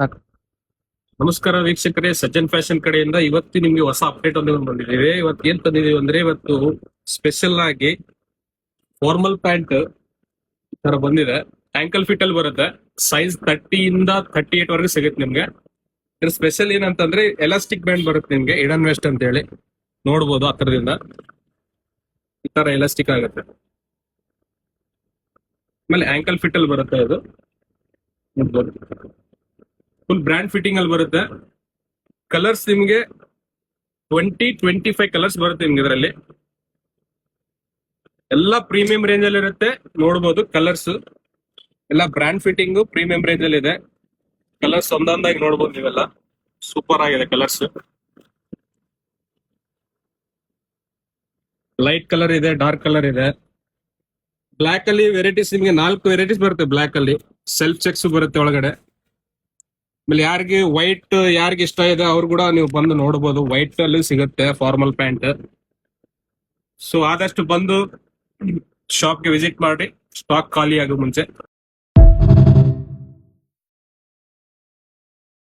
ಸಾಕು. ನಮಸ್ಕಾರ ವೀಕ್ಷಕರೇ, ಸಜ್ಜನ್ ಫ್ಯಾಷನ್ ಕಡೆಯಿಂದ ಇವತ್ತು ನಿಮ್ಗೆ ಹೊಸ ಅಪ್ಡೇಟ್ ಒಂದು ಬಂದಿದ್ದೀವಿ. ಇವತ್ತು ಏನ್ ತಂದಿದೀವಿ ಅಂದ್ರೆ, ಇವತ್ತು ಸ್ಪೆಷಲ್ ಆಗಿ ಫಾರ್ಮಲ್ ಪ್ಯಾಂಟ್ ತರ ಬಂದಿದೆ. ಆಂಕಲ್ ಫಿಟ್ ಅಲ್ಲಿ ಬರುತ್ತೆ. ಸೈಜ್ 30 ಇಂದ 38 ವರೆಗೂ ಸಿಗುತ್ತೆ ನಿಮ್ಗೆ. ಇದ್ರ ಸ್ಪೆಷಲ್ ಏನಂತಂದ್ರೆ ಎಲಾಸ್ಟಿಕ್ ಬ್ಯಾಂಡ್ ಬರುತ್ತೆ ನಿಮ್ಗೆ, ಇಡನ್ ವೆಸ್ಟ್ ಅಂತ ಹೇಳಿ ನೋಡ್ಬೋದು. ಹತ್ರದಿಂದ ಈ ತರ ಎಲಾಸ್ಟಿಕ್ ಆಗುತ್ತೆ. ಆಮೇಲೆ ಆಂಕಲ್ ಫಿಟ್ ಅಲ್ಲಿ ಬರುತ್ತೆ. ಇದು ನೋಡ್ಬೋದು, ಫುಲ್ ಬ್ರ್ಯಾಂಡ್ ಫಿಟ್ಟಿಂಗ್ ಅಲ್ಲಿ ಬರುತ್ತೆ. ಕಲರ್ಸ್ ನಿಮ್ಗೆ 20-25 ಕಲರ್ಸ್ ಬರುತ್ತೆ ನಿಮ್ಗೆ. ಇದರಲ್ಲಿ ಎಲ್ಲ ಪ್ರೀಮಿಯಂ ರೇಂಜ್ ಅಲ್ಲಿ ಇರುತ್ತೆ. ನೋಡ್ಬೋದು ಕಲರ್ಸ್ ಎಲ್ಲ ಬ್ರ್ಯಾಂಡ್ ಫಿಟ್ಟಿಂಗ್ ಪ್ರೀಮಿಯಂ ರೇಂಜ್ ಅಲ್ಲಿ ಇದೆ. ಕಲರ್ಸ್ ಒಂದೊಂದಾಗಿ ನೋಡ್ಬೋದು ನೀವೆಲ್ಲ. ಸೂಪರ್ ಆಗಿದೆ ಕಲರ್ಸ್. ಲೈಟ್ ಕಲರ್ ಇದೆ, ಡಾರ್ಕ್ ಕಲರ್ ಇದೆ. ಬ್ಲಾಕ್ ಅಲ್ಲಿ ವೆರೈಟೀಸ್ ನಿಮ್ಗೆ 4 ವೆರೈಟೀಸ್ ಬರುತ್ತೆ. ಬ್ಲಾಕ್ ಅಲ್ಲಿ ಸೆಲ್ಫ್ ಚೆಕ್ಸ್ ಬರುತ್ತೆ ಒಳಗಡೆ. ಆಮೇಲೆ ಯಾರಿಗೆ ವೈಟ್ ಯಾರಿಗೆ ಇಷ್ಟ ಇದೆ ಅವ್ರು ಕೂಡ ನೀವು ಬಂದು ನೋಡ್ಬೋದು. ವೈಟ್ ಅಲ್ಲಿ ಸಿಗುತ್ತೆ ಫಾರ್ಮಲ್ ಪ್ಯಾಂಟ್. ಸೊ ಆದಷ್ಟು ಬಂದು ಶಾಪ್ಗೆ ವಿಸಿಟ್ ಮಾಡಿ, ಸ್ಟಾಕ್ ಖಾಲಿ ಆಗೋ ಮುಂಚೆ.